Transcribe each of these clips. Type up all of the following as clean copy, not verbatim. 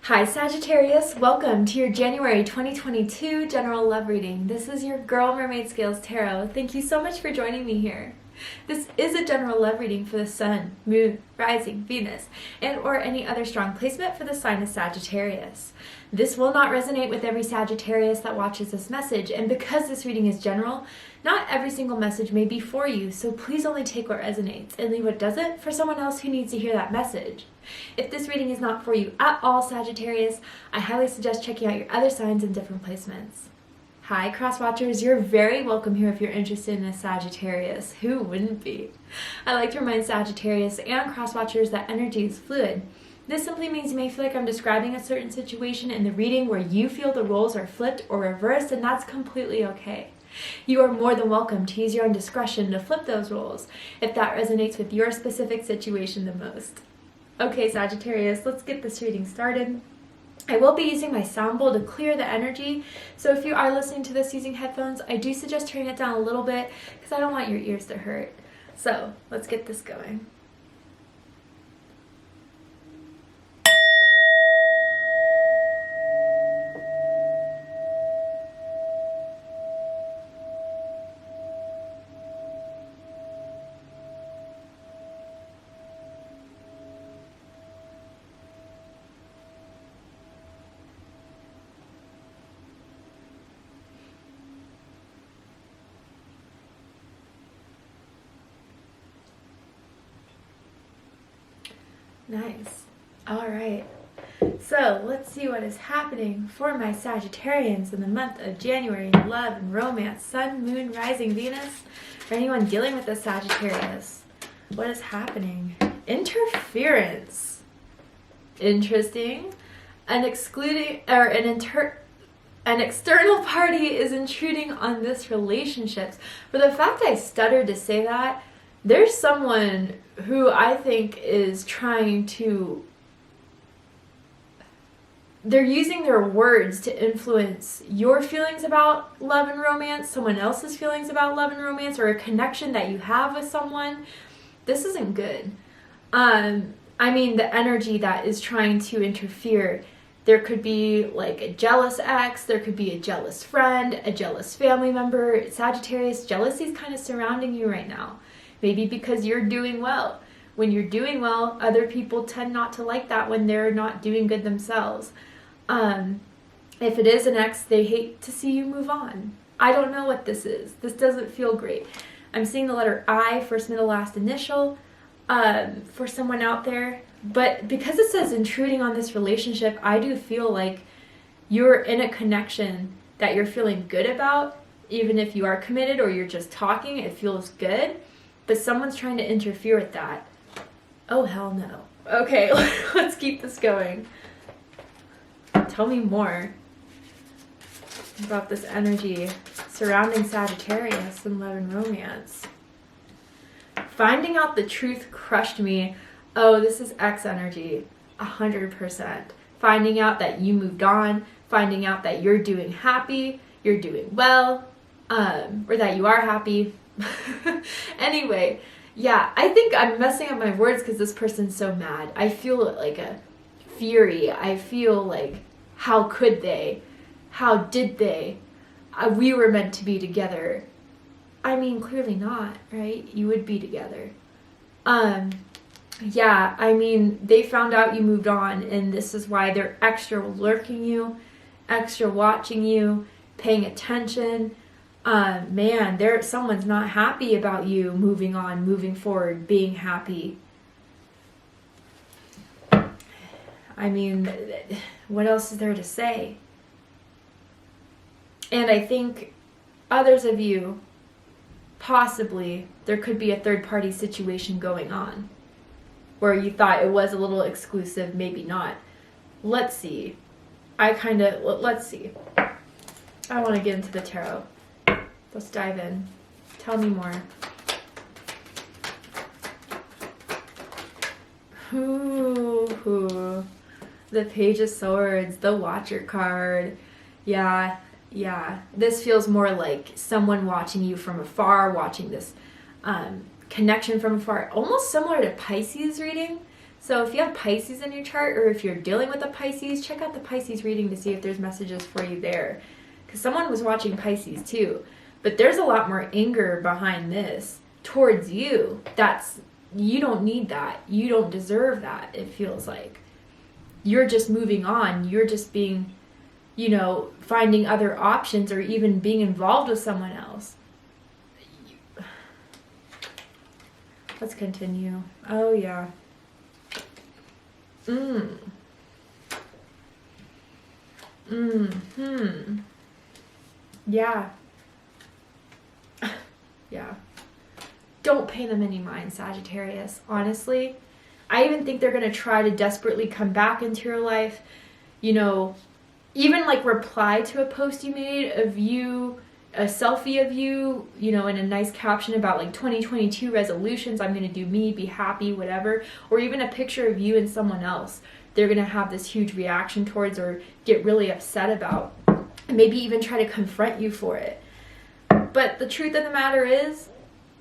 Hi Sagittarius, welcome to your January 2022 general love reading. This is your Girl Mermaid Scales Tarot. Thank you so much for joining me here. This is a general love reading for the Sun, Moon, Rising, Venus, and or any other strong placement for the sign of Sagittarius. This will not resonate with every Sagittarius that watches this message, and because this reading is general, not every single message may be for you, so please only take what resonates and leave what doesn't for someone else who needs to hear that message. If this reading is not for you at all, Sagittarius, I highly suggest checking out your other signs and different placements. Hi, cross watchers. You're very welcome here if you're interested in a Sagittarius. Who wouldn't be? I like to remind Sagittarius and cross watchers that energy is fluid. This simply means you may feel like I'm describing a certain situation in the reading where you feel the roles are flipped or reversed, and that's completely okay. You are more than welcome to use your own discretion to flip those roles if that resonates with your specific situation the most. Okay, Sagittarius, let's get this reading started. I will be using my sound bowl to clear the energy, so if you are listening to this using headphones, I do suggest turning it down a little bit because I don't want your ears to hurt. So let's get this going. Nice. All right. So let's see what is happening for my Sagittarians in the month of January in love and romance, Sun, Moon, Rising, Venus, or anyone dealing with a Sagittarius. What is happening? Interference. Interesting. An external party is intruding on this relationship. For the fact I stuttered to say that, there's someone who I think is trying to, they're using their words to influence your feelings about love and romance, someone else's feelings about love and romance, or a connection that you have with someone. This isn't good. I mean, the energy that is trying to interfere, there could be like a jealous ex, there could be a jealous friend, a jealous family member. Sagittarius, jealousy is kind of surrounding you right now. Maybe because you're doing well. When you're doing well, other people tend not to like that when they're not doing good themselves. If it is an ex, they hate to see you move on. I don't know what this is. This doesn't feel great. I'm seeing the letter I, first, middle, last initial, for someone out there. But because it says intruding on this relationship, I do feel like you're in a connection that you're feeling good about. Even if you are committed or you're just talking, it feels good. But someone's trying to interfere with that. Oh, hell no. Okay, let's keep this going. Tell me more about this energy surrounding Sagittarius and love and romance. Finding out the truth crushed me. Oh, this is X energy. 100%. Finding out that you moved on. Finding out that you're doing happy. You're doing well. Or that you are happy. Anyway, yeah, I think I'm messing up my words because this person's so mad. I feel like a fury. I feel like, how could they? How did they? We were meant to be together. I mean, clearly not, right? You would be together. Yeah, I mean, they found out you moved on, and this is why they're extra lurking you, extra watching you, paying attention. Man, someone's not happy about you moving on, moving forward, being happy. I mean, what else is there to say? And I think others of you, possibly, there could be a third-party situation going on where you thought it was a little exclusive, maybe not. Let's see. Let's see. I want to get into the tarot. Let's dive in. Tell me more. Ooh, the Page of Swords, the Watcher card. Yeah. This feels more like someone watching you from afar, watching this connection from afar. Almost similar to Pisces reading. So if you have Pisces in your chart, or if you're dealing with a Pisces, check out the Pisces reading to see if there's messages for you there. Because someone was watching Pisces too. But there's a lot more anger behind this towards you. You don't need that. You don't deserve that, it feels like. You're just moving on. You're just being, finding other options, or even being involved with someone else. Let's continue. Oh, yeah. Yeah. Yeah. Don't pay them any mind, Sagittarius. Honestly, I even think they're going to try to desperately come back into your life. Even like reply to a post you made of you, a selfie of you, in a nice caption about like 2022 resolutions. I'm going to do me, be happy, whatever. Or even a picture of you and someone else. They're going to have this huge reaction towards, or get really upset about. And maybe even try to confront you for it. But the truth of the matter is,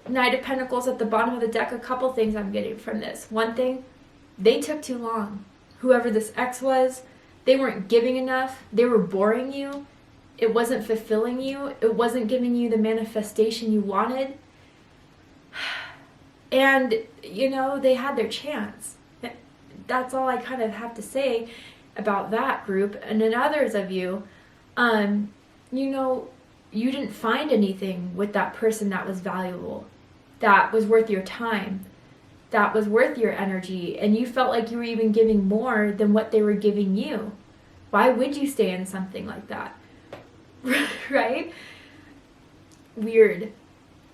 Knight of Pentacles at the bottom of the deck, a couple things I'm getting from this. One thing, they took too long. Whoever this ex was, they weren't giving enough. They were boring you. It wasn't fulfilling you. It wasn't giving you the manifestation you wanted. And, they had their chance. That's all I kind of have to say about that group. And then others of you, you didn't find anything with that person that was valuable, that was worth your time, that was worth your energy, and you felt like you were even giving more than what they were giving you. Why would you stay in something like that? Right? Weird.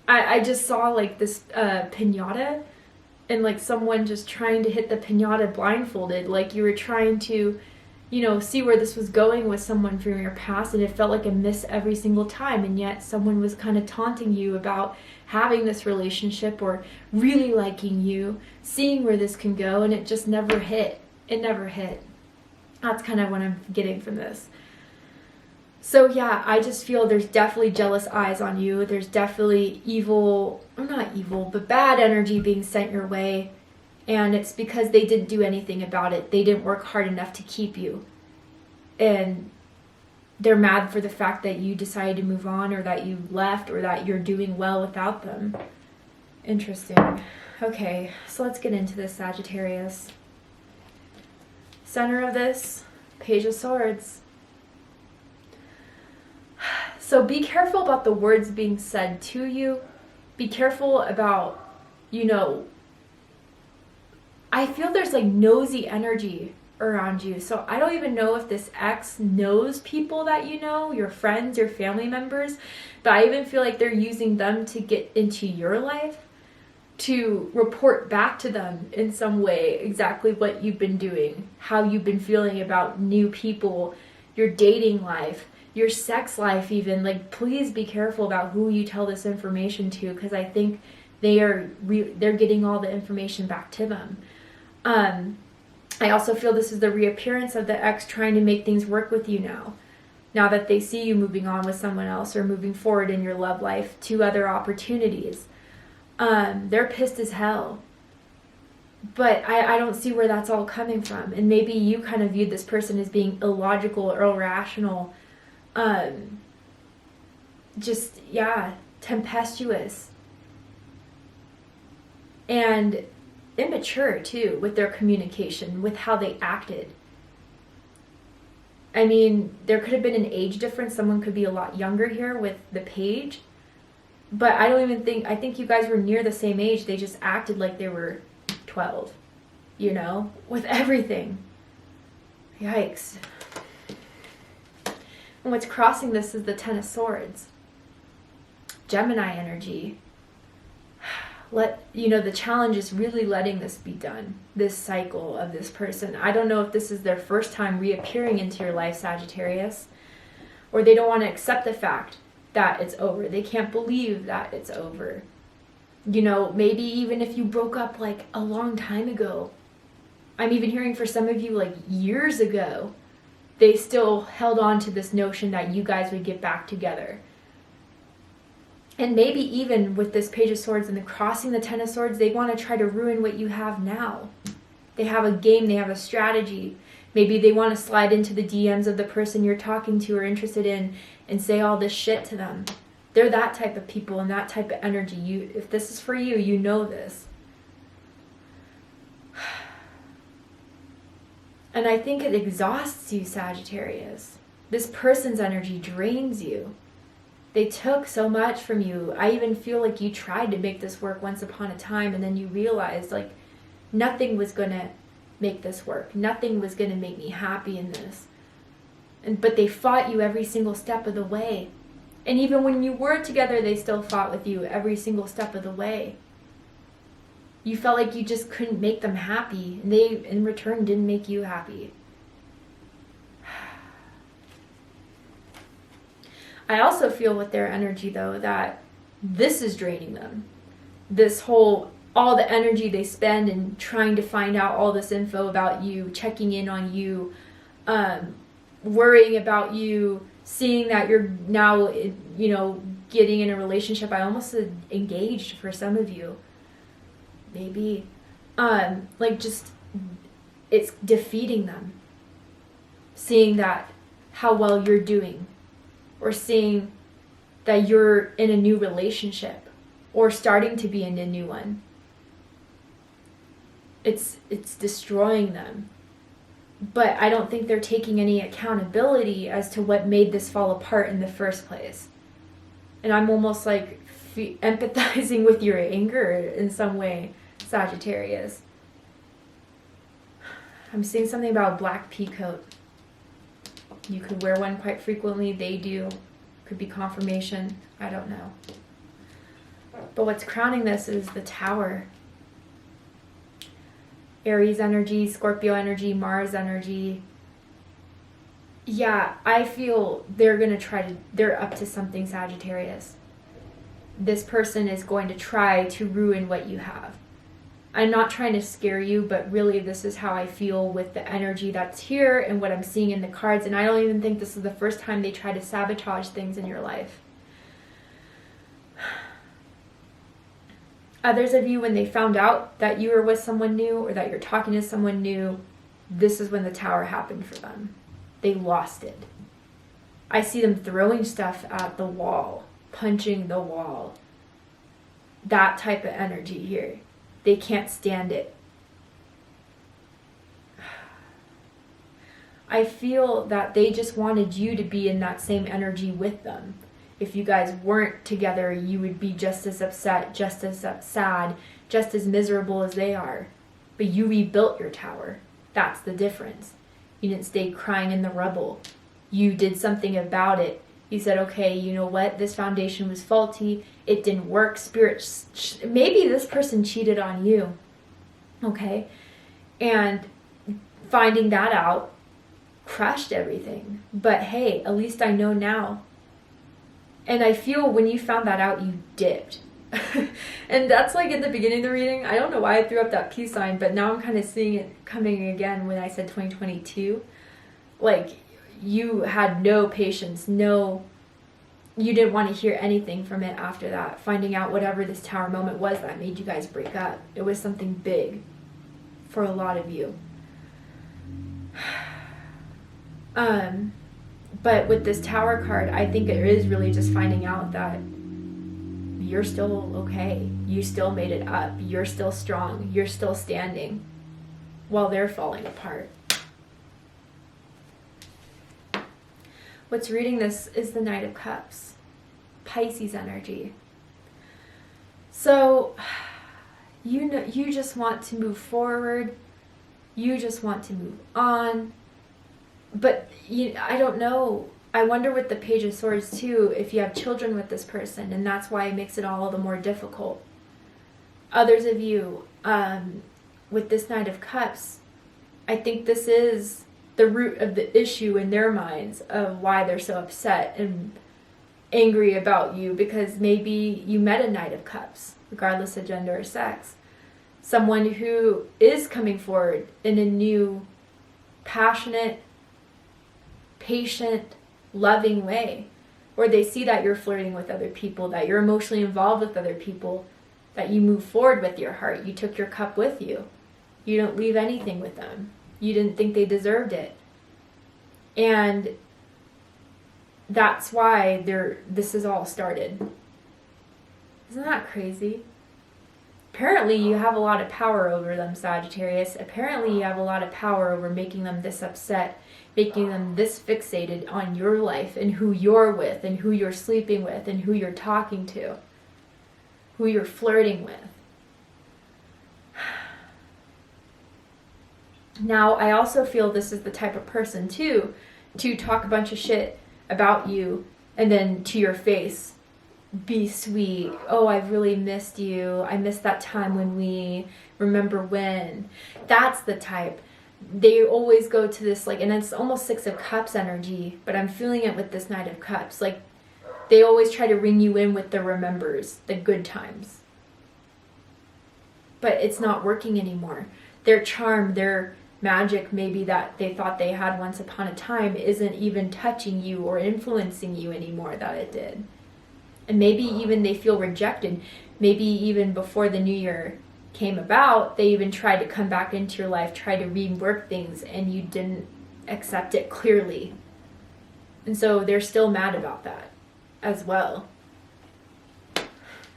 I just saw like this piñata, and like someone just trying to hit the piñata blindfolded, like you were trying to see where this was going with someone from your past, and it felt like a miss every single time, and yet someone was kind of taunting you about having this relationship, or really liking you, seeing where this can go, and it just never hit. It never hit. That's kind of what I'm getting from this. So yeah, I just feel there's definitely jealous eyes on you. There's definitely evil, or not evil, but bad energy being sent your way. And it's because they didn't do anything about it. They didn't work hard enough to keep you. And they're mad for the fact that you decided to move on, or that you left, or that you're doing well without them. Interesting. Okay, so let's get into this, Sagittarius. Center of this, Page of Swords. So be careful about the words being said to you. Be careful about, I feel there's like nosy energy around you. So I don't even know if this ex knows people that your friends, your family members, but I even feel like they're using them to get into your life, to report back to them in some way exactly what you've been doing, how you've been feeling about new people, your dating life, your sex life even. Like, please be careful about who you tell this information to, because I think they're getting all the information back to them. I also feel this is the reappearance of the ex trying to make things work with you now that they see you moving on with someone else, or moving forward in your love life to other opportunities. They're pissed as hell. But I don't see where that's all coming from. And maybe you kind of viewed this person as being illogical or irrational. Tempestuous. And immature too, with their communication, with how they acted. I mean, there could have been an age difference. Someone could be a lot younger here with the page. But I think you guys were near the same age. They just acted like they were 12, with everything. Yikes. And what's crossing this is the Ten of Swords. Gemini energy. The challenge is really letting this be done, this cycle of this person. I don't know if this is their first time reappearing into your life, Sagittarius, or they don't want to accept the fact that it's over. They can't believe that it's over. Maybe even if you broke up like a long time ago. I'm even hearing for some of you like years ago, they still held on to this notion that you guys would get back together. And maybe even with this Page of Swords and the crossing the Ten of Swords, they want to try to ruin what you have now. They have a game, they have a strategy. Maybe they want to slide into the DMs of the person you're talking to or interested in and say all this shit to them. They're that type of people and that type of energy. If this is for you, you know this. And I think it exhausts you, Sagittarius. This person's energy drains you. They took so much from you. I even feel like you tried to make this work once upon a time, and then you realized like nothing was going to make this work. Nothing was going to make me happy in this. But they fought you every single step of the way. And even when you were together, they still fought with you every single step of the way. You felt like you just couldn't make them happy, and they in return didn't make you happy. I also feel with their energy though that this is draining them. This whole, all the energy they spend in trying to find out all this info about you, checking in on you, worrying about you, seeing that you're now, getting in a relationship. I almost said engaged for some of you. Maybe. It's defeating them. Seeing that, how well you're doing. Or seeing that you're in a new relationship. Or starting to be in a new one. It's destroying them. But I don't think they're taking any accountability as to what made this fall apart in the first place. And I'm almost like empathizing with your anger in some way, Sagittarius. I'm seeing something about a black peacoat. You could wear one quite frequently. They do. Could be confirmation. I don't know. But what's crowning this is the Tower. Aries energy, Scorpio energy, Mars energy. Yeah, I feel they're up to something, Sagittarius. This person is going to try to ruin what you have. I'm not trying to scare you, but really this is how I feel with the energy that's here and what I'm seeing in the cards. And I don't even think this is the first time they try to sabotage things in your life. Others of you, when they found out that you were with someone new or that you're talking to someone new, this is when the Tower happened for them. They lost it. I see them throwing stuff at the wall, punching the wall. That type of energy here. They can't stand it. I feel that they just wanted you to be in that same energy with them. If you guys weren't together, you would be just as upset, just as sad, just as miserable as they are. But you rebuilt your tower. That's the difference. You didn't stay crying in the rubble. You did something about it. You said, okay, you know what? This foundation was faulty. It didn't work. Spirit, maybe this person cheated on you. Okay? And finding that out crushed everything. But hey, at least I know now. And I feel when you found that out, you dipped. And that's like at the beginning of the reading. I don't know why I threw up that peace sign, but now I'm kind of seeing it coming again when I said 2022. Like, you had no patience, you didn't want to hear anything from it after that. Finding out whatever this Tower moment was that made you guys break up. It was something big for a lot of you. But with this Tower card, I think it is really just finding out that you're still okay. You still made it up. You're still strong. You're still standing while they're falling apart. What's reading this is the Knight of Cups. Pisces energy. So, you just want to move forward. You just want to move on. But I don't know. I wonder with the Page of Swords too, if you have children with this person, and that's why it makes it all the more difficult. Others of you, with this Knight of Cups, I think this is the root of the issue in their minds of why they're so upset and angry about you, because maybe you met a Knight of Cups, regardless of gender or sex. Someone who is coming forward in a new, passionate, patient, loving way, where they see that you're flirting with other people, that you're emotionally involved with other people, that you move forward with your heart, you took your cup with you. You didn't leave anything with them. You didn't think they deserved it. And that's why this has all started. Isn't that crazy? Apparently you have a lot of power over them, Sagittarius. Apparently you have a lot of power over making them this upset, making them this fixated on your life and who you're with and who you're sleeping with and who you're talking to, who you're flirting with. Now, I also feel this is the type of person, too, to talk a bunch of shit about you and then to your face be sweet. Oh, I've really missed you. I missed that time when we remember when. That's the type. They always go to this, like, and it's almost Six of Cups energy, but I'm feeling it with this Knight of Cups. Like, they always try to ring you in with the remembers, the good times. But it's not working anymore. Their charm, their magic maybe that they thought they had once upon a time isn't even touching you or influencing you anymore that it did. And maybe even they feel rejected. Maybe even before the new year came about, they even tried to come back into your life, tried to rework things, and you didn't accept it clearly. And so they're still mad about that as well.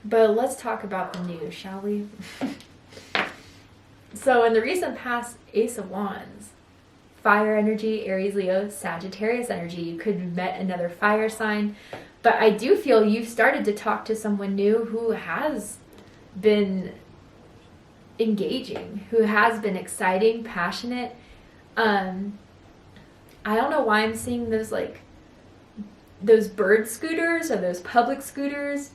But let's talk about the new, shall we? So in the recent past, Ace of Wands, fire energy, Aries, Leo, Sagittarius energy. You could have met another fire sign. But I do feel you've started to talk to someone new who has been engaging, who has been exciting, passionate. I don't know why I'm seeing those bird scooters or those public scooters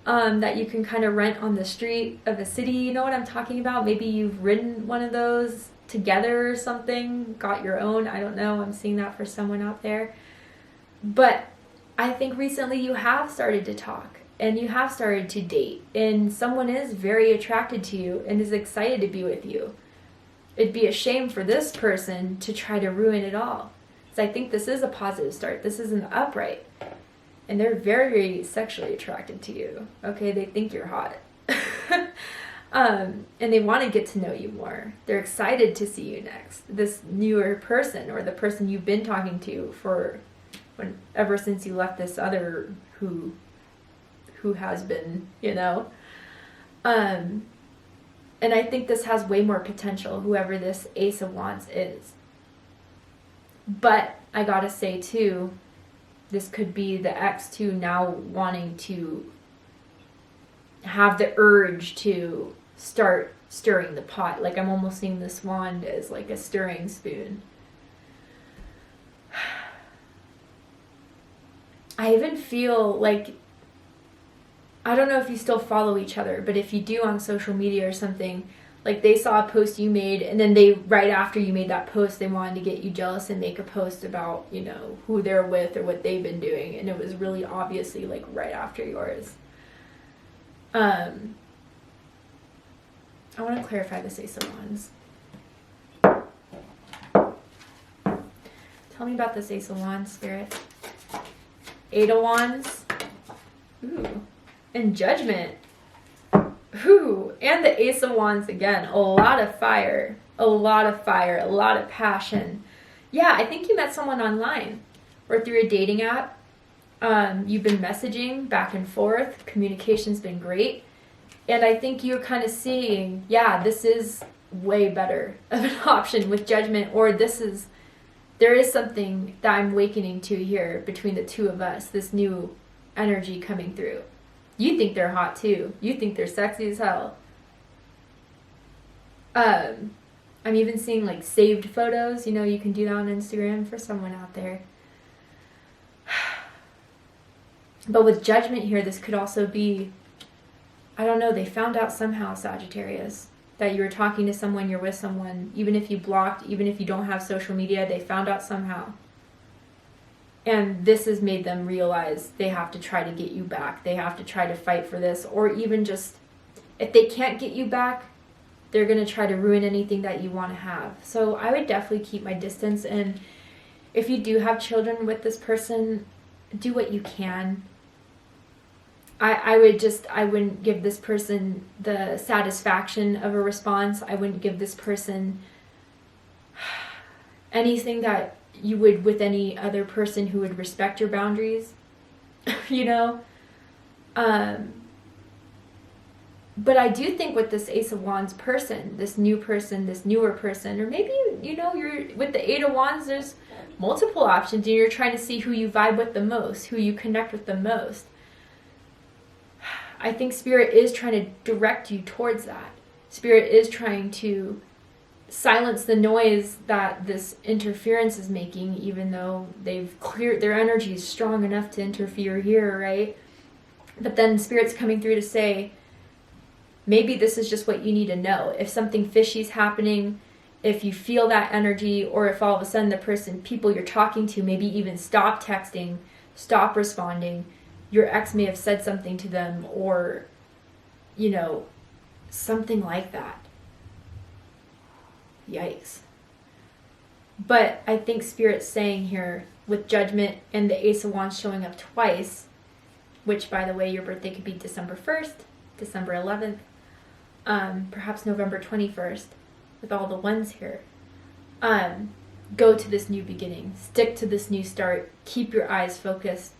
that you can kind of rent on the street of a city. You know what I'm talking about? Maybe you've ridden one of those together or something, got your own. I don't know. I'm seeing that for someone out there. But I think recently you have started to talk and you have started to date, and someone is very attracted to you and is excited to be with you. It'd be a shame for this person to try to ruin it all. So I think this is a positive start. This is an upright. And they're very, very sexually attracted to you. Okay, they think you're hot. And they want to get to know you more. They're excited to see you next. This newer person, or the person you've been talking to for ever since you left this other who has been, you know. And I think this has way more potential, whoever this Ace of Wands is. But I gotta say too, this could be the ex too now wanting to have the urge to start stirring the pot. Like, I'm almost seeing this wand as like a stirring spoon. I even feel like, I don't know if you still follow each other, but if you do on social media or something, like they saw a post you made, and then they, right after you made that post, they wanted to get you jealous and make a post about, you know, who they're with or what they've been doing. And it was really obviously like right after yours. I want to clarify this Ace of Wands. Tell me about this Ace of Wands, Spirit. Eight of Wands. Ooh. And Judgment. Ooh. And the Ace of Wands again. A lot of fire. A lot of fire. A lot of passion. Yeah, I think you met someone online or through a dating app. You've been messaging back and forth. Communication's been great. And I think you're kind of seeing, yeah, this is way better of an option with Judgment, or there is something that I'm awakening to here between the two of us, this new energy coming through. You think they're hot too. You think they're sexy as hell. I'm even seeing like saved photos. You know, you can do that on Instagram for someone out there. But with Judgment here, this could also be, I don't know, they found out somehow, Sagittarius, that you were talking to someone, you're with someone, even if you blocked, even if you don't have social media, they found out somehow. And this has made them realize they have to try to get you back. They have to try to fight for this. Or even just, if they can't get you back, they're going to try to ruin anything that you want to have. So I would definitely keep my distance. And if you do have children with this person, do what you can. I wouldn't give this person the satisfaction of a response. I wouldn't give this person anything that you would with any other person who would respect your boundaries, you know? But I do think with this Ace of Wands person, this new person, this newer person, or maybe, you know, you're with the Eight of Wands, there's multiple options and you're trying to see who you vibe with the most, who you connect with the most. I think Spirit is trying to direct you towards that. Spirit is trying to silence the noise that this interference is making, even though they've cleared, their energy is strong enough to interfere here, right? But then Spirit's coming through to say, maybe this is just what you need to know. If something fishy is happening, if you feel that energy, or if all of a sudden the people you're talking to, maybe even stop texting, stop responding, your ex may have said something to them, or, you know, something like that. Yikes. But I think Spirit's saying here, with Judgment and the Ace of Wands showing up twice, which, by the way, your birthday could be December 1st, December 11th, perhaps November 21st, with all the ones here. Go to this new beginning. Stick to this new start. Keep your eyes focused.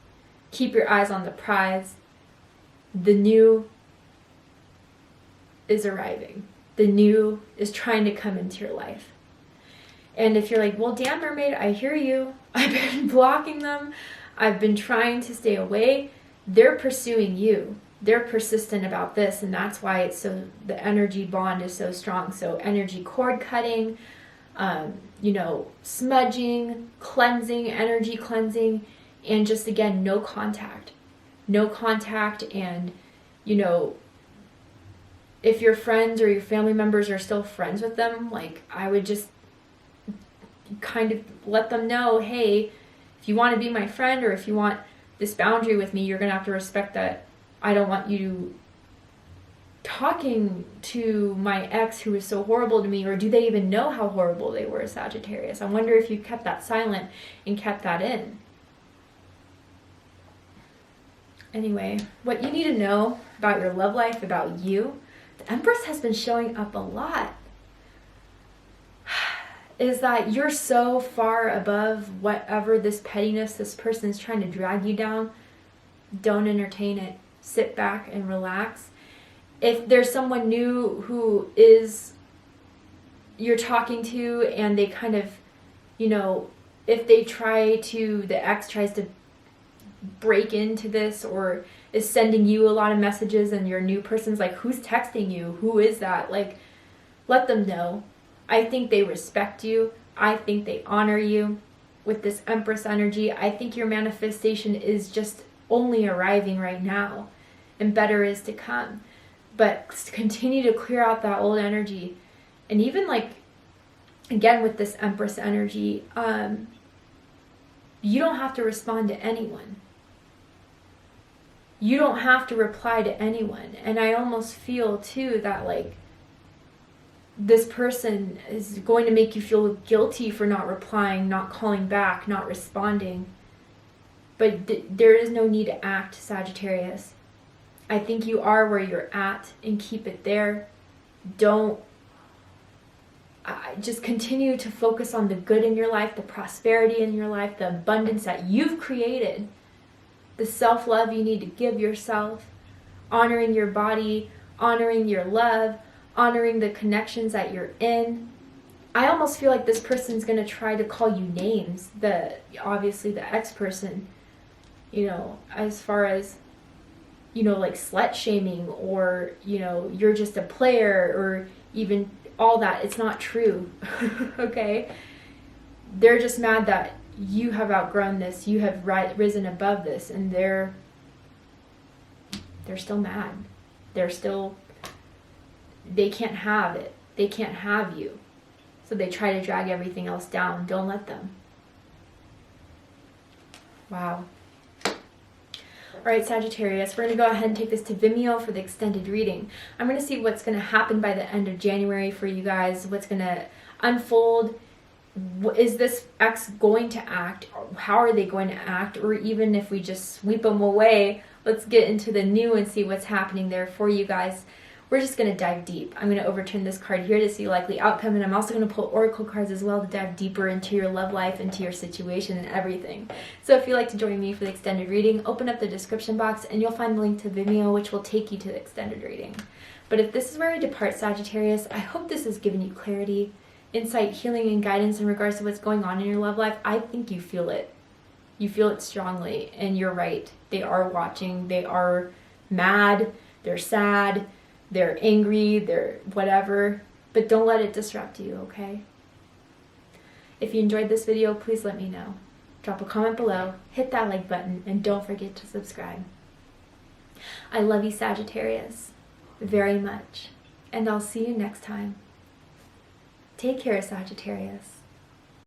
Keep your eyes on the prize. The new is arriving. The new is trying to come into your life. And if you're like, well, damn, mermaid, I hear you. I've been blocking them. I've been trying to stay away. They're pursuing you. They're persistent about this, and that's why it's so, the energy bond is so strong. So energy cord cutting, you know, smudging, cleansing, energy cleansing, and just, again, no contact. No contact, and, you know, if your friends or your family members are still friends with them, like, I would just kind of let them know, hey, if you want to be my friend, or if you want this boundary with me, you're going to have to respect that I don't want you talking to my ex who was so horrible to me. Or do they even know how horrible they were, Sagittarius? I wonder if you kept that silent and kept that in. Anyway, what you need to know about your love life, about you, the Empress has been showing up a lot, is that you're so far above whatever this pettiness, this person's trying to drag you down. Don't entertain it. Sit back and relax. If there's someone new who is you're talking to, and they kind of, you know, if they the ex tries to break into this, or is sending you a lot of messages, and your new person's like, who's texting you? Who is that? Like, let them know. I think they respect you. I think they honor you with this Empress energy. I think your manifestation is just only arriving right now, and better is to come. But continue to clear out that old energy. And even, like, again, with this Empress energy, you don't have to respond to anyone. You don't have to reply to anyone. And I almost feel too that, like, this person is going to make you feel guilty for not replying, not calling back, not responding. But there is no need to act, Sagittarius. I think you are where you're at, and keep it there. Don't just continue to focus on the good in your life, the prosperity in your life, the abundance that you've created, the self-love you need to give yourself, honoring your body, honoring your love, honoring the connections that you're in. I almost feel like this person's going to try to call you names, obviously the ex-person, you know, as far as, you know, like slut shaming, or, you know, you're just a player, or even all that. It's not true. Okay? They're just mad that you have outgrown this, you have risen above this, and they're still mad. They can't have it. They can't have you. So they try to drag everything else down. Don't let them. Wow. All right, Sagittarius, we're going to go ahead and take this to Vimeo for the extended reading. I'm going to see what's going to happen by the end of January for you guys, what's going to unfold is this ex going to act? How are they going to act? Or even if we just sweep them away, let's get into the new and see what's happening there for you guys. We're just going to dive deep. I'm going to overturn this card here to see likely outcome, and I'm also going to pull oracle cards as well to dive deeper into your love life, into your situation, and everything. So if you'd like to join me for the extended reading, open up the description box and you'll find the link to Vimeo, which will take you to the extended reading. But if this is where we depart, Sagittarius, I hope this has given you clarity, insight, healing, and guidance in regards to what's going on in your love life. I think you feel it. You feel it strongly, and you're right. They are watching. They are mad. They're sad. They're angry. They're whatever. But don't let it disrupt you, okay? If you enjoyed this video, please let me know. Drop a comment below, hit that like button, and don't forget to subscribe. I love you, Sagittarius, very much. And I'll see you next time. Take care, Sagittarius.